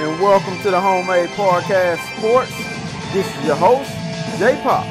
and welcome to the Homemade Podcast Sports. This is your host, J Pop.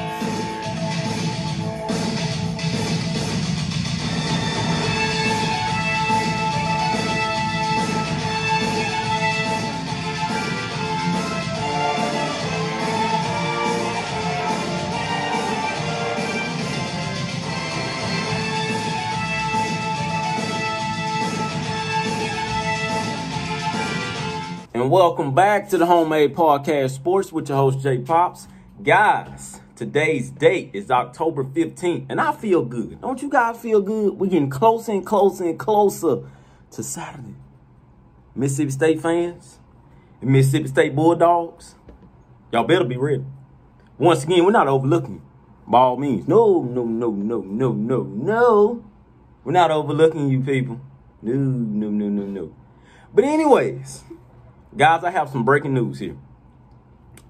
And welcome back to the Homemade Podcast Sports with your host, J Pops. Guys, today's date is October 15th, and I feel good. Don't you guys feel good? We're getting closer and closer and closer to Saturday. Mississippi State fans and Mississippi State Bulldogs, y'all better be ready. Once again, we're not overlooking by all means. No. We're not overlooking you people. No. But anyways, guys, I have some breaking news here.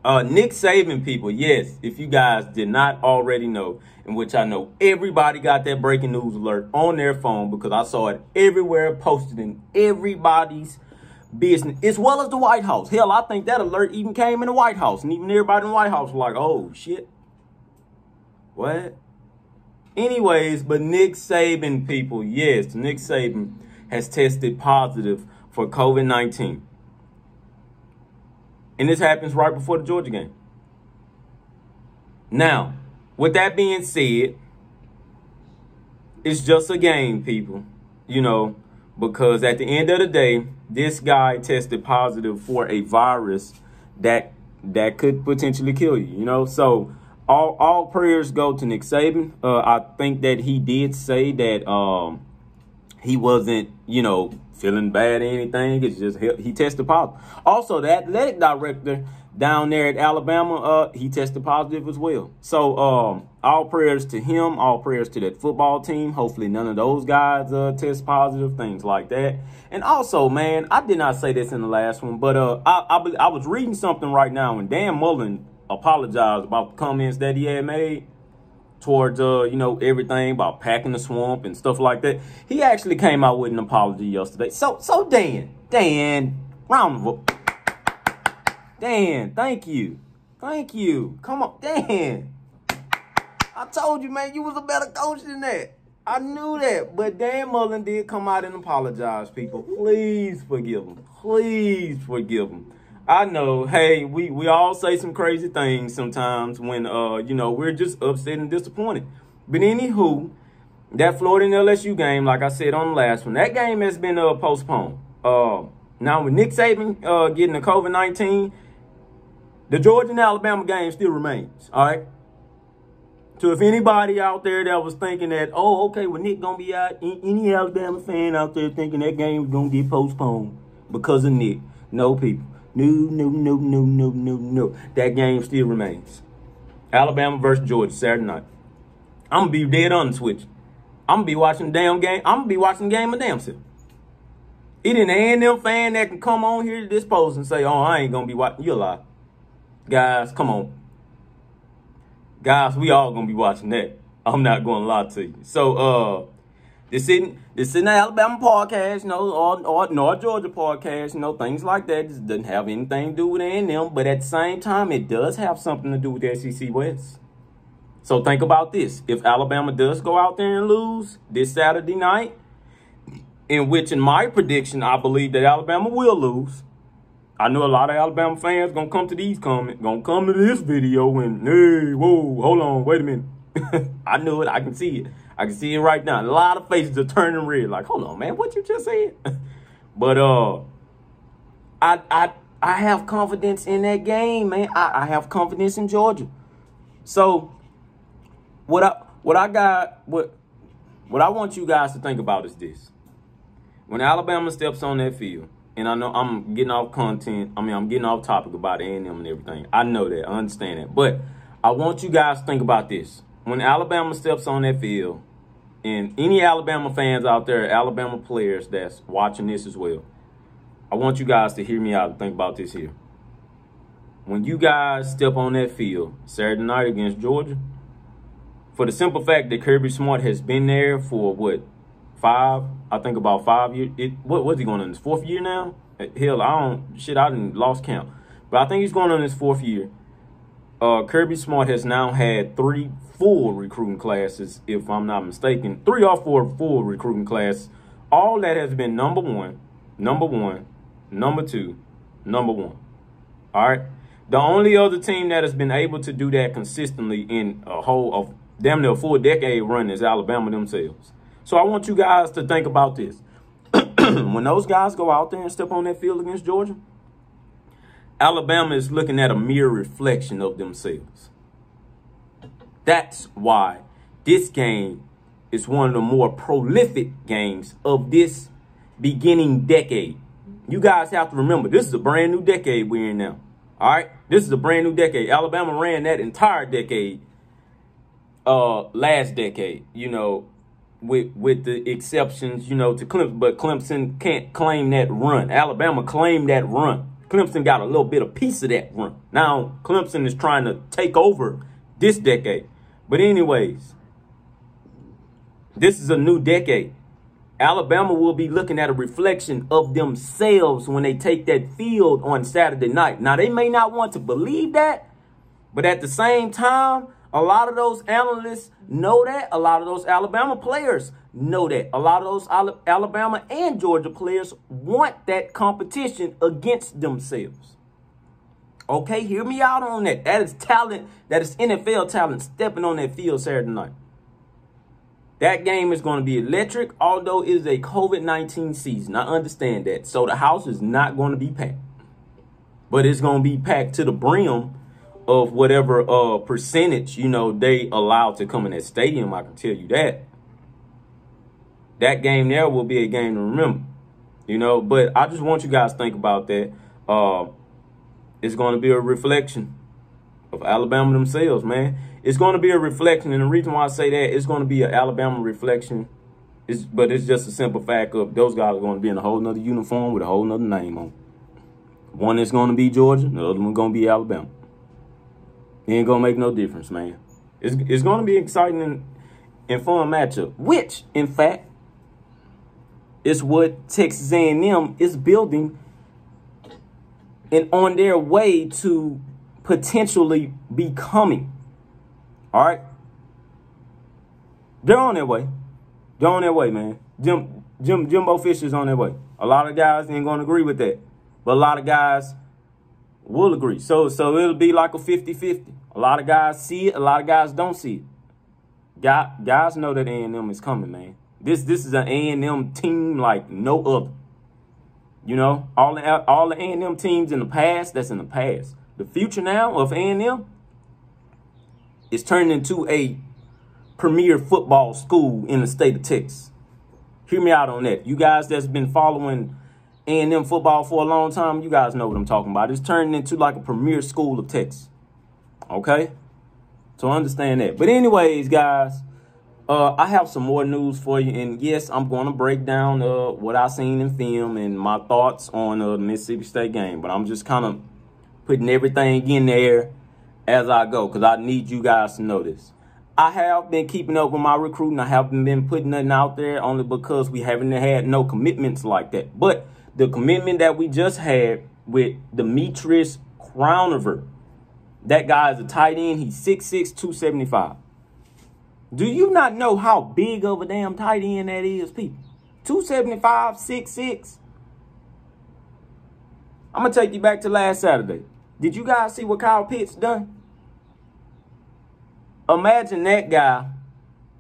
Nick Saban, people, yes, if you guys did not already know, in which I know everybody got that breaking news alert on their phone because I saw it everywhere, posted in everybody's business, as well as the White House. Hell, I think that alert even came in the White House, and even everybody in the White House was like, oh, shit. What? Anyways, but Nick Saban, people, yes, Nick Saban has tested positive for COVID-19. And this happens right before the Georgia game. Now, with that being said, it's just a game, people, because at the end of the day, this guy tested positive for a virus that could potentially kill you, So all prayers go to Nick Saban. I think that he did say that he wasn't, feeling bad or anything. It's just he tested positive. Also, the athletic director down there at Alabama, he tested positive as well. So all prayers to him, all prayers to that football team. Hopefully none of those guys test positive, things like that. And also, man, I did not say this in the last one, but I was reading something right now, and Dan Mullen apologized about the comments that he had made towards, everything about packing the swamp and stuff like that. He actually came out with an apology yesterday. So Dan, round of applause. Dan, thank you. Come on, Dan. I told you, man, you was a better coach than that. I knew that. But Dan Mullen did come out and apologize, people. Please forgive him. I know, hey, we all say some crazy things sometimes when, we're just upset and disappointed. But anywho, that Florida and LSU game, like I said on the last one, that game has been postponed. Now, with Nick Saban getting the COVID-19, the Georgia and Alabama game still remains, all right? So if anybody out there that was thinking that, oh, okay, well, Nick going to be out, any Alabama fan out there thinking that game is going to get postponed because of Nick, no, people. No. That game still remains. Alabama versus Georgia, Saturday night. I'm going to be dead honest with you. I'm going to be watching the damn game. I'm going to be watching the game of damn self. It ain't an A&M fan that can come on here to this post and say, oh, I ain't going to be watching. You're a lie. Guys, come on. Guys, we all going to be watching that. I'm not going to lie to you. So, This isn't the Alabama podcast, or North Georgia podcast, things like that. This doesn't have anything to do with A&M, but at the same time, it does have something to do with the SEC West. So think about this. If Alabama does go out there and lose this Saturday night, in which in my prediction, I believe that Alabama will lose. I know a lot of Alabama fans going to come to these comments, going to come to this video and, hey, whoa, hold on, wait a minute. I knew it. I can see it. I can see it right now. A lot of faces are turning red. Like, hold on, man, what you just said? But I have confidence in that game, man. I have confidence in Georgia. So what I want you guys to think about is this. When Alabama steps on that field, and I know I'm getting off content. I'm getting off topic about A&M and everything. I know that. I understand that. But I want you guys to think about this. When Alabama steps on that field, and any Alabama fans out there, Alabama players that's watching this as well, I want you guys to hear me out and think about this here. When you guys step on that field Saturday night against Georgia, for the simple fact that Kirby Smart has been there for, about 5 years. What's he going on his 4th year now Hell, I didn't lost count. But I think he's going on his 4th year. Kirby Smart has now had 3 full recruiting classes, if I'm not mistaken. 3 or 4 full recruiting classes. All that has been number 1, number 2, number 1. All right. The only other team that has been able to do that consistently in a whole of damn near a full decade run is Alabama themselves. So I want you guys to think about this. When those guys go out there and step on that field against Georgia, Alabama is looking at a mere reflection of themselves. That's why this game is one of the more prolific games of this beginning decade. You guys have to remember, this is a brand new decade we're in now. All right? This is a brand new decade. Alabama ran that entire decade last decade, you know, with the exceptions, you know, to Clemson. But Clemson can't claim that run. Alabama claimed that run. Clemson got a little bit of piece of that run. Now, Clemson is trying to take over this decade. But anyways, this is a new decade. Alabama will be looking at a reflection of themselves when they take that field on Saturday night. Now, they may not want to believe that, but at the same time, a lot of those analysts know that. A lot of those Alabama players know that. A lot of those Alabama and Georgia players want that competition against themselves. Okay, hear me out on that. That is talent. That is NFL talent stepping on that field Saturday night. That game is going to be electric, although it is a COVID-19 season. I understand that. So the house is not going to be packed. But it's going to be packed to the brim of whatever percentage, you know, they allow to come in that stadium. I can tell you that. That game there will be a game to remember, you know. But I just want you guys to think about that. It's going to be a reflection of Alabama themselves, man. It's going to be a reflection, and the reason why I say that, it's going to be an Alabama reflection. But it's just a simple fact of those guys are going to be in a whole nother uniform with a whole nother name on. One is going to be Georgia, the other one going to be Alabama. It ain't going to make no difference, man. It's going to be exciting and fun matchup, which, in fact, is what Texas A&M is building and on their way to potentially becoming. All right? They're on their way. They're on their way, man. Jimbo Fisher's on their way. A lot of guys ain't going to agree with that. But a lot of guys will agree. So it'll be like a 50-50. A lot of guys see it. A lot of guys don't see it. Guys know that A&M is coming, man. This is an A&M team like no other. You know, all the A&M teams in the past, that's in the past. The future now of A&M is turning into a premier football school in the state of Texas. Hear me out on that. You guys that's been following A&M football for a long time, you guys know what I'm talking about. It's turning into like a premier school of Texas. Okay? So understand that. But anyways, guys, I have some more news for you. And yes, I'm going to break down what I seen in film and my thoughts on the Mississippi State game. But I'm just kind of putting everything in there as I go, because I need you guys to know this. I have been keeping up with my recruiting. I haven't been putting nothing out there only because we haven't had no commitments like that. But the commitment that we just had with Demetrius Crowniver, that guy is a tight end. He's 6'6", 275. Do you not know how big of a damn tight end that is, people? 275, 6'6". I'm going to take you back to last Saturday. Did you guys see what Kyle Pitts done? Imagine that guy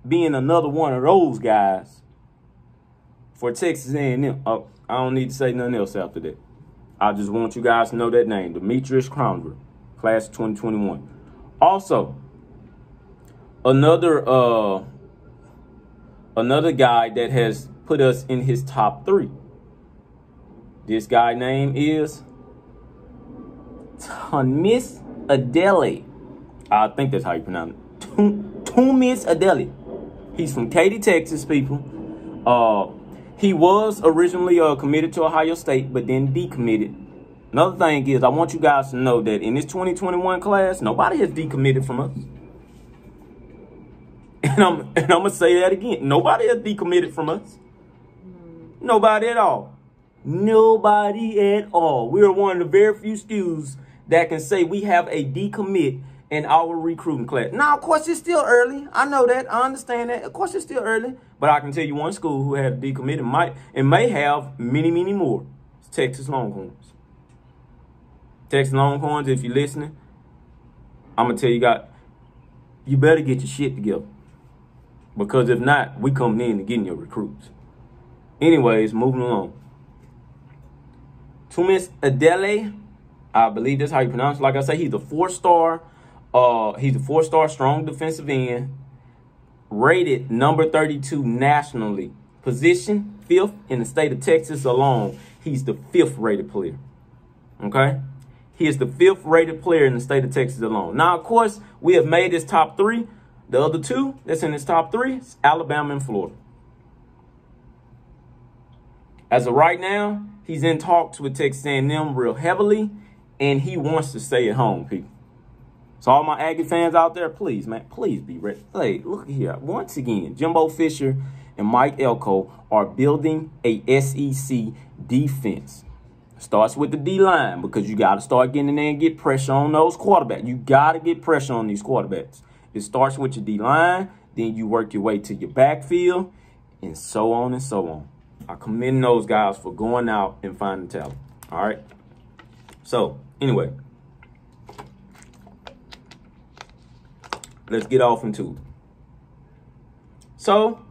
being another one of those guys for Texas A&M. Oh, I don't need to say nothing else after that. I just want you guys to know that name, Demetrius Crowniver, class of 2021. Also, another guy that has put us in his top 3. This guy name is Tunmise Adeleye. I think that's how you pronounce it. Tunmise Adeleye. He's from Katy, Texas, people. He was originally committed to Ohio State, but then decommitted. Another thing is, I want you guys to know that in this 2021 class, nobody has decommitted from us. And I'm going to say that again. Nobody has decommitted from us. Nobody at all. Nobody at all. We're one of the very few schools that can say we have a decommit in our recruiting class. Now, of course, it's still early. I know that. I understand that. Of course, it's still early. But I can tell you one school who had a decommit and may have many, many more. It's Texas Longhorns. Texas Longhorns, if you're listening, I'm going to tell you guys, you better get your shit together. Because if not, we coming in and getting your recruits. Anyways, moving along. Tunmise Adeleye, I believe that's how you pronounce it. Like I say, he's a four-star. He's a four-star strong defensive end. Rated number 32 nationally. Position 5th in the state of Texas alone. He's the 5th rated player. Okay? He is the 5th rated player in the state of Texas alone. Now, of course, we have made his top 3. The other 2 that's in his top 3 is Alabama and Florida. As of right now, he's in talks with Texas A&M real heavily, and he wants to stay at home, people. So all my Aggie fans out there, please, man, please be ready. Hey, look here. Once again, Jimbo Fisher and Mike Elko are building a SEC defense. Starts with the D-line because you got to start getting in there and get pressure on those quarterbacks. You got to get pressure on these quarterbacks. It starts with your D-line, then you work your way to your backfield, and so on and so on. I commend those guys for going out and finding talent. All right? So, anyway. Let's get off into it. So,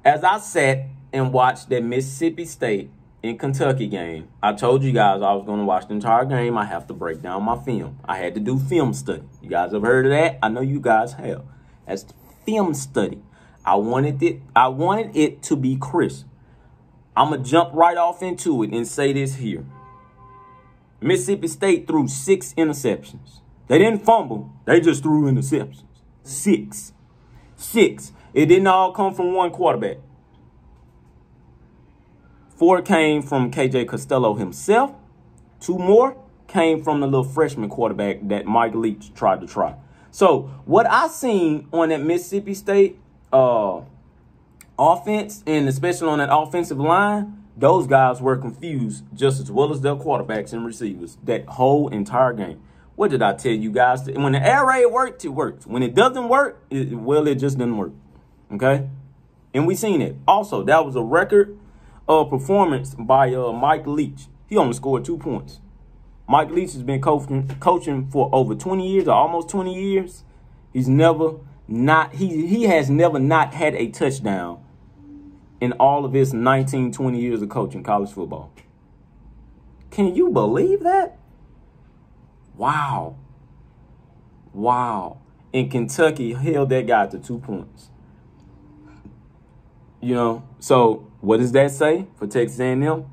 as I sat and watched that Mississippi State and Kentucky game, I told you guys I was going to watch the entire game. I have to break down my film. I had to do film study. You guys have heard of that? I know you guys have. That's film study. I wanted it to be crisp. I'm going to jump right off into it and say this here. Mississippi State threw 6 interceptions. They didn't fumble. They just threw interceptions. 6. It didn't all come from one quarterback. 4 came from KJ Costello himself. 2 more came from the little freshman quarterback that Mike Leach tried to try. So what I seen on that Mississippi State offense, and especially on that offensive line, those guys were confused just as well as their quarterbacks and receivers that whole entire game. What did I tell you guys? When the air raid worked, it worked. When it doesn't work, it just didn't work. Okay? And we seen it. Also, that was a record performance by Mike Leach. He only scored 2 points. Mike Leach has been coaching for over 20 years or almost 20 years. He has never not had a touchdown in all of his 19, 20 years of coaching college football. Can you believe that? Wow. And Kentucky held that guy to 2 points. You know, so what does that say for Texas A&M?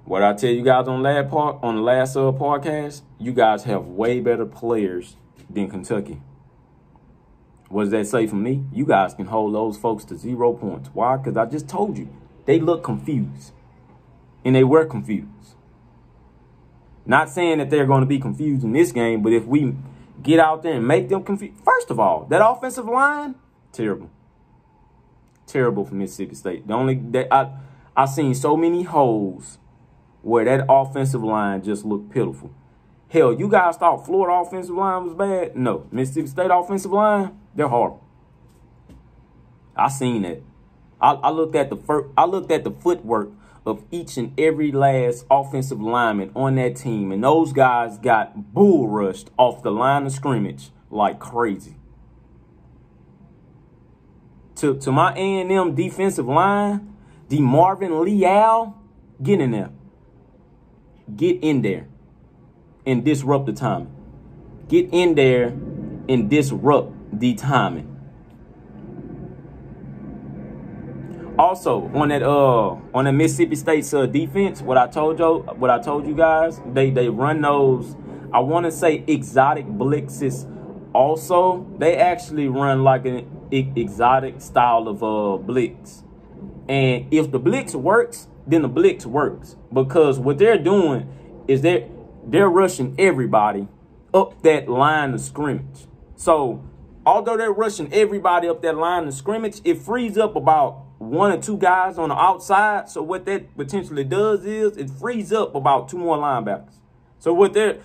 What I tell you guys on the last podcast, you guys have way better players than Kentucky. What does that say for me? You guys can hold those folks to 0 points. Why? Because I just told you. They look confused. And they were confused. Not saying that they're going to be confused in this game, but if we get out there and make them confused. First of all, that offensive line, terrible. Terrible for Mississippi State. I've seen so many holes where that offensive line just looked pitiful. Hell, you guys thought Florida offensive line was bad? No. Mississippi State offensive line, they're horrible. I seen that. I looked at the footwork of each and every last offensive lineman on that team, and those guys got bull rushed off the line of scrimmage like crazy. To my A&M defensive line, DeMarvin Leal, get in there. Get in there and disrupt the timing. Get in there and disrupt the timing. Also, on that Mississippi State's defense, what I told you guys, they run those, I want to say, exotic blitzes. Also, they actually run like an exotic style of blitz. And if the blitz works, then the blitz works, because what they're doing is they're rushing everybody up that line of scrimmage. So although they're rushing everybody up that line of scrimmage, it frees up about one or two guys on the outside. So what that potentially does is it frees up about two more linebackers. So what it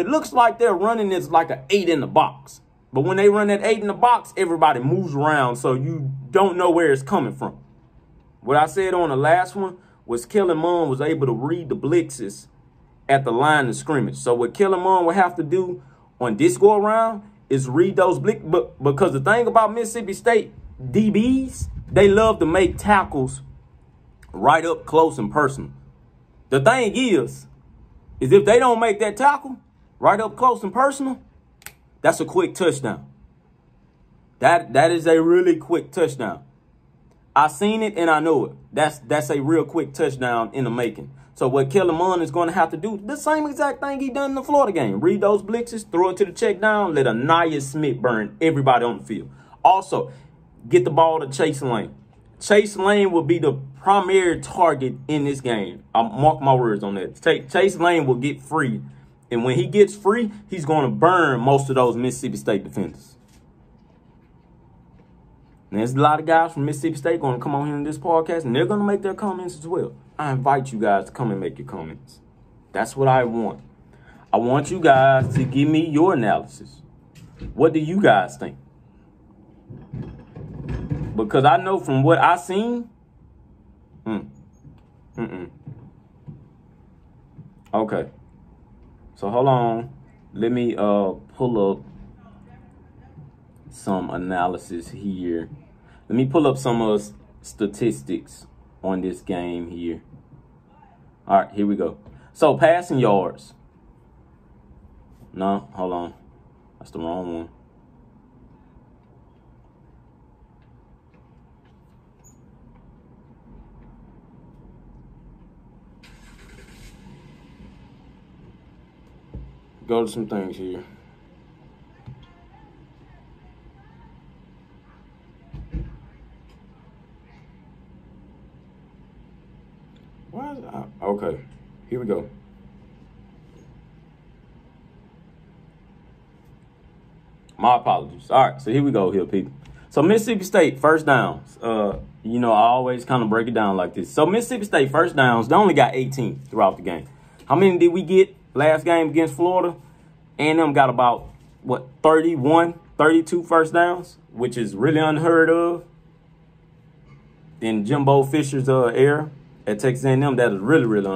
looks like they're running is like an 8 in the box. But when they run that 8 in the box, everybody moves around, so you don't know where it's coming from. What I said on the last one was Kellen Mond was able to read the blitzes at the line of scrimmage. So what Kellen Mond will have to do on this go around is read those blitzes. Because the thing about Mississippi State DBs, they love to make tackles right up close and personal. The thing is if they don't make that tackle right up close and personal, that's a quick touchdown. That is a really quick touchdown. I seen it and I know it. That's a real quick touchdown in the making. So what Kellen Mond is going to have to do, the same exact thing he done in the Florida game. Read those blitzes, throw it to the check down, let Anaya Smith burn everybody on the field. Also, get the ball to Chase Lane. Chase Lane will be the primary target in this game. I'll mark my words on that. Chase Lane will get free. And when he gets free, he's going to burn most of those Mississippi State defenders. And there's a lot of guys from Mississippi State going to come on here in this podcast, and they're going to make their comments as well. I invite you guys to come and make your comments. That's what I want. I want you guys to give me your analysis. What do you guys think? Because I know from what I seen, Okay. So hold on. Let me pull up some analysis here. Let me pull up some statistics on this game here. All right, here we go. So passing yards. No, hold on. That's the wrong one. Go to some things here. Why is it? Okay, here we go. My apologies. All right, so here we go here, people. So Mississippi State, first downs. You know, I always kind of break it down like this. So Mississippi State, first downs, they only got 18 throughout the game. How many did we get last game against Florida? A&M got about, 31, 32 first downs, which is really unheard of. In Jimbo Fisher's era at Texas A&M, that is really, really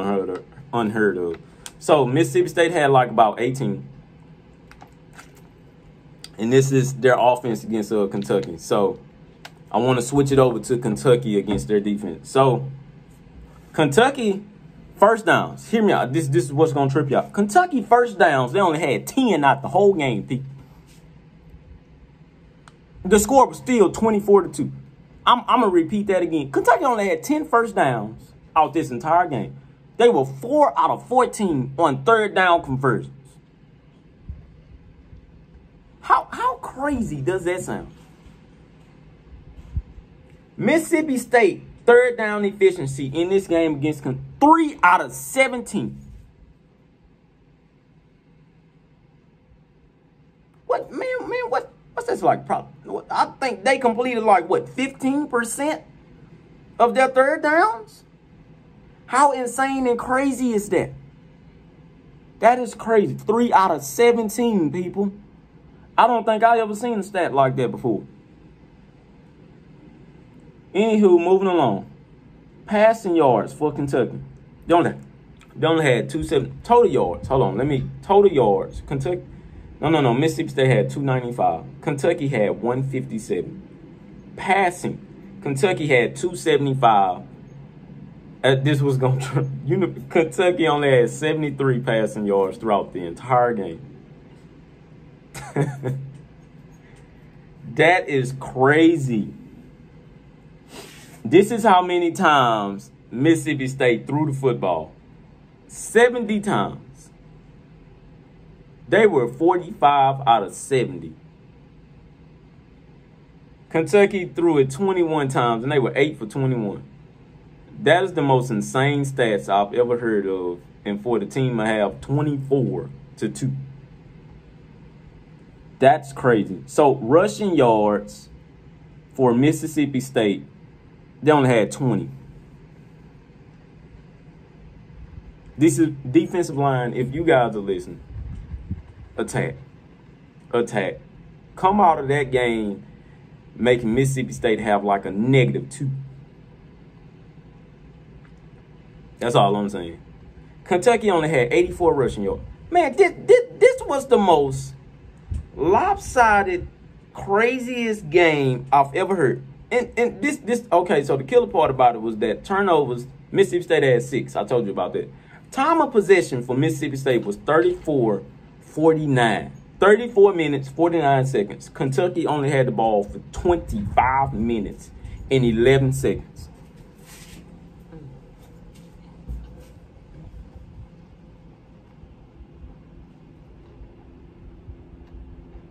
unheard of. So Mississippi State had like about 18. And this is their offense against Kentucky. So I want to switch it over to Kentucky against their defense. So Kentucky first downs. Hear me out. This is what's going to trip you out. Kentucky first downs, they only had 10 out the whole game, people. The score was still 24-2. I'm going to repeat that again. Kentucky only had 10 first downs out this entire game. They were 4 out of 14 on third down conversions. How crazy does that sound? Mississippi State third down efficiency in this game against 3 out of 17. What, man, what's this like? I think they completed like, 15% of their third downs? How insane and crazy is that? That is crazy. 3 out of 17, people. I don't think I ever seen a stat like that before. Anywho, moving along. Passing yards for Kentucky. They only had 270 total yards. Hold on, total yards. Kentucky. No. Mississippi State had 295. Kentucky had 157. Passing. Kentucky had 275. This was going to, Kentucky only had 73 passing yards throughout the entire game. That is crazy. This is how many times Mississippi State threw the football. 70 times. They were 45 out of 70. Kentucky threw it 21 times, and they were 8 for 21. That is the most insane stats I've ever heard of. And for the team to have 24-2. That's crazy. So rushing yards for Mississippi State They only had 20. This is defensive line. If you guys are listening, attack. Come out of that game making Mississippi State have like a -2. That's all I'm saying. Kentucky only had 84 rushing yards. Man, this was the most lopsided, craziest game I've ever heard. And this okay, so the killer part about it was that turnovers, Mississippi State had 6. I told you about that. Time of possession for Mississippi State was 34-49. 34 minutes, 49 seconds. Kentucky only had the ball for 25 minutes and 11 seconds.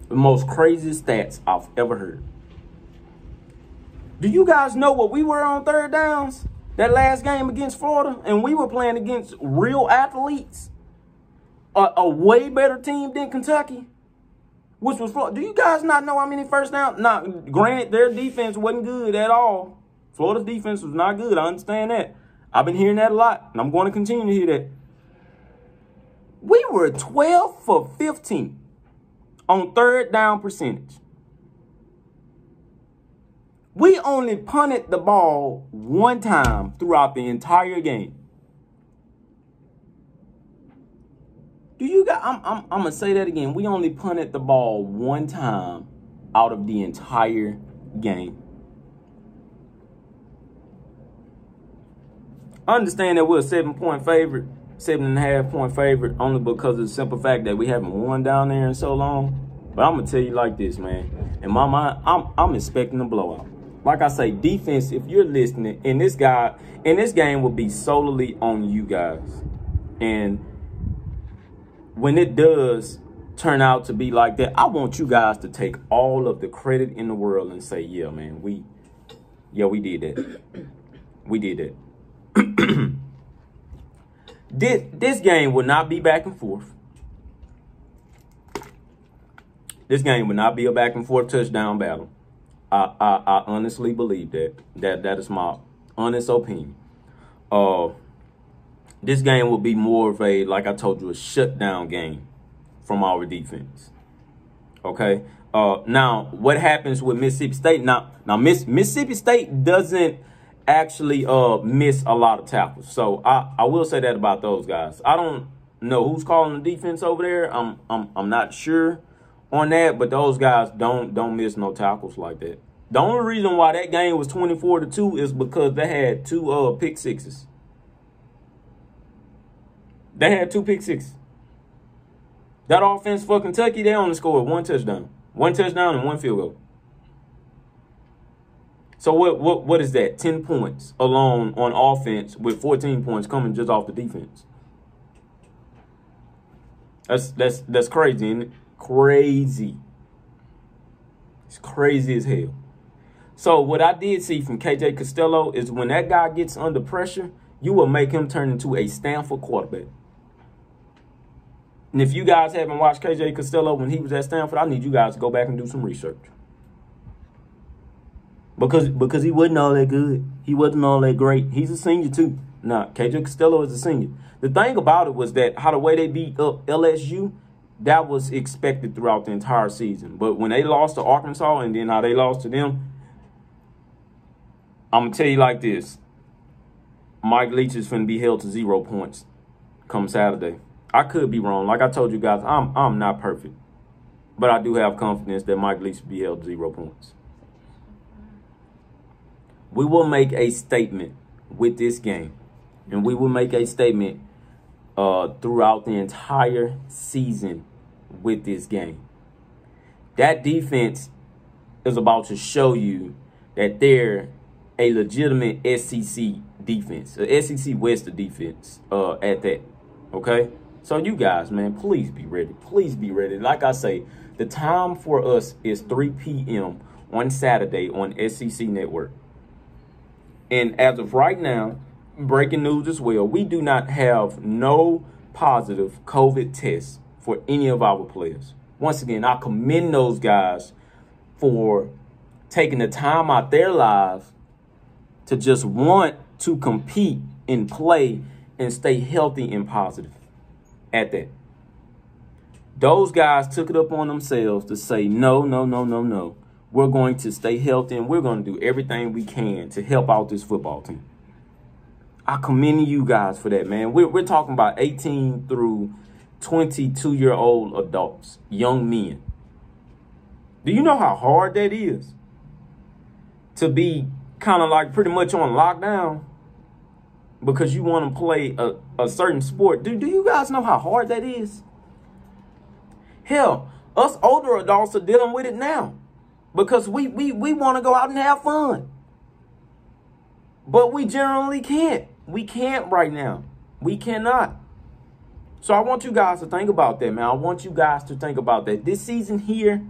The most craziest stats I've ever heard. Do you guys know what we were on third downs? That last game against Florida, and we were playing against real athletes. A way better team than Kentucky, which was Florida. Do you guys not know how many first downs? Now, granted, their defense wasn't good at all. Florida's defense was not good. I understand that. I've been hearing that a lot, and I'm going to continue to hear that. We were 12 for 15 on third down percentage. We only punted the ball one time throughout the entire game. Do you guys? I'm gonna say that again. We only punted the ball one time out of the entire game. I understand that we're a 7-point favorite, 7.5-point favorite, only because of the simple fact that we haven't won down there in so long. But I'm gonna tell you like this, man. In my mind, I'm expecting a blowout. Like I say, defense, if you're listening, and this game will be solely on you guys. And when it does turn out to be like that, I want you guys to take all of the credit in the world and say, yeah, man, we did that. We did that. This game will not be back and forth. This game will not be a back and forth touchdown battle. I honestly believe that. That is my honest opinion. This game will be more of a, like I told you, a shutdown game from our defense. Okay. Now, what happens with Mississippi State? Now Mississippi State doesn't actually miss a lot of tackles. So I will say that about those guys. I don't know who's calling the defense over there. I'm not sure on that, but those guys don't miss no tackles like that. The only reason why that game was 24-2 is because they had 2 pick sixes. They had 2 pick sixes. That offense for Kentucky, they only scored 1 touchdown. 1 touchdown and 1 field goal. So what is that? 10 points alone on offense with 14 points coming just off the defense. That's crazy, isn't it? Crazy. It's crazy as hell. So what I did see from KJ Costello is when that guy gets under pressure, you will make him turn into a Stanford quarterback. And if you guys haven't watched KJ Costello when he was at Stanford, I need you guys to go back and do some research. Because he wasn't all that good. He wasn't all that great. He's a senior too. Nah, KJ Costello is a senior. The thing about it was that how the way they beat up LSU, that was expected throughout the entire season. But when they lost to Arkansas and then how they lost to them, I'm going to tell you like this. Mike Leach is finna be held to 0 points come Saturday. I could be wrong. Like I told you guys, I'm not perfect. But I do have confidence that Mike Leach will be held to 0 points. We will make a statement with this game. And we will make a statement throughout the entire season with this game. That defense is about to show you that they're a legitimate SEC defense, a SEC West defense at that, okay? So you guys, man, please be ready. Please be ready. Like I say, the time for us is 3 p.m. on Saturday on SEC Network. And as of right now, breaking news as well, we do not have no positive COVID tests for any of our players. Once again, I commend those guys for taking the time out their lives to just want to compete and play and stay healthy and positive at that. Those guys took it up on themselves to say, no, no, no, no, no. We're going to stay healthy and we're going to do everything we can to help out this football team. I commend you guys for that, man. We're talking about 18 through 22-year-old adults, young men. Do you know how hard that is? To be kind of like pretty much on lockdown because you want to play a certain sport. Do you guys know how hard that is? Hell, us older adults are dealing with it now because we want to go out and have fun. But we generally can't. We can't right now. We cannot. So I want you guys to think about that, man. I want you guys to think about that. This season here,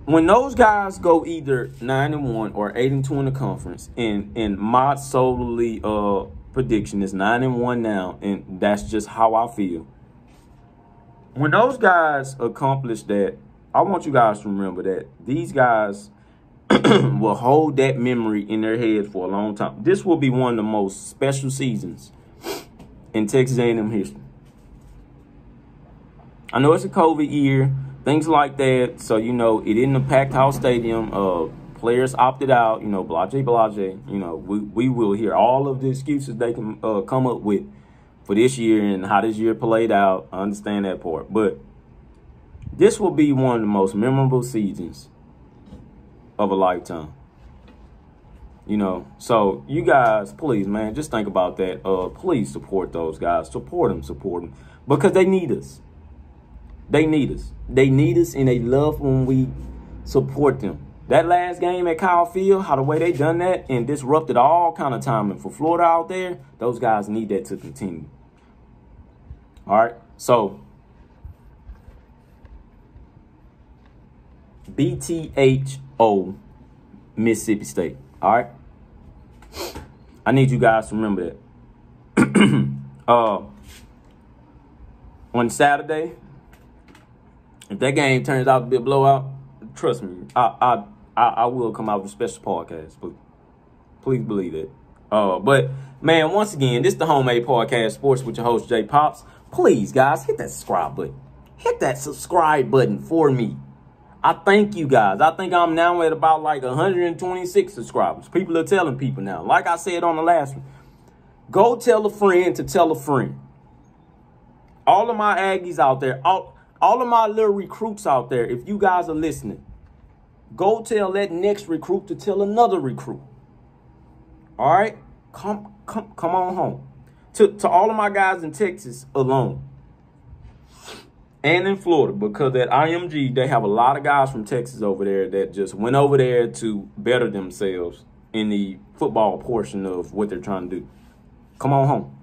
when those guys go either 9-1 or 8-2 in the conference, and my solely prediction is 9-1 now, and that's just how I feel. When those guys accomplish that, I want you guys to remember that these guys will hold that memory in their heads for a long time. This will be one of the most special seasons in Texas A&M history. I know it's a COVID year, things like that. So, you know, it isn't a packed house stadium. Players opted out, you know, blase. You know, we will hear all of the excuses they can come up with for this year and how this year played out. I understand that part. But this will be one of the most memorable seasons of a lifetime. You know, so you guys, please, man, just think about that. Please support those guys. Support them. Because they need us. They need us. They need us, and they love when we support them. That last game at Kyle Field, how the way they done that and disrupted all kind of timing for Florida out there, those guys need that to continue. All right, so BTHO, Mississippi State. All right, I need you guys to remember that. On Saturday, if that game turns out to be a blowout, trust me, I will come out with a special podcast. Please believe it. But man, once again, this is the Homemade Podcast Sports with your host J Pops. Please, guys, hit that subscribe button. Hit that subscribe button for me. I thank you guys. I think I'm now at about like 126 subscribers. People are telling people now. Like I said on the last one, go tell a friend to tell a friend. All of my Aggies out there, all of my little recruits out there, if you guys are listening, go tell that next recruit to tell another recruit. All right? Come on home. To all of my guys in Texas alone and in Florida, because at IMG, they have a lot of guys from Texas over there that just went over there to better themselves in the football portion of what they're trying to do. Come on home.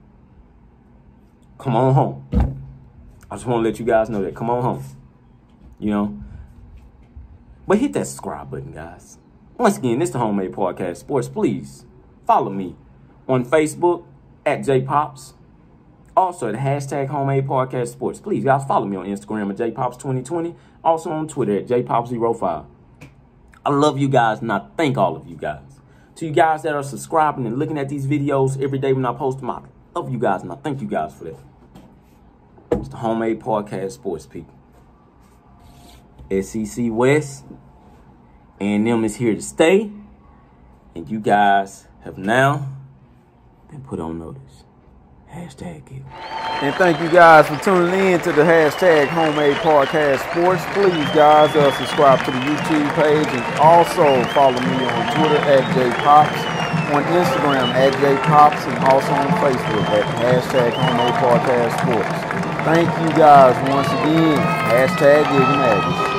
Come on home. I just want to let you guys know that. Come on home. You know? But hit that subscribe button, guys. Once again, this is the Homemade Podcast Sports. Please follow me on Facebook at JPops. Also, the hashtag Homemade Podcast Sports. Please, guys, follow me on Instagram at JPops2020. Also on Twitter at JPops05. I love you guys, and I thank all of you guys. To you guys that are subscribing and looking at these videos every day when I post them, I love you guys, and I thank you guys for that. It's the Homemade Podcast Sports, people. SEC West, A&M is here to stay, and you guys have now been put on notice. Hashtag it. And thank you guys for tuning in to the hashtag Homemade Podcast Sports. Please, guys, subscribe to the YouTube page and also follow me on Twitter at JPops, on Instagram at JPops, and also on Facebook at hashtag Homemade Podcast Sports. Thank you guys once again. Hashtag Giving Aggies.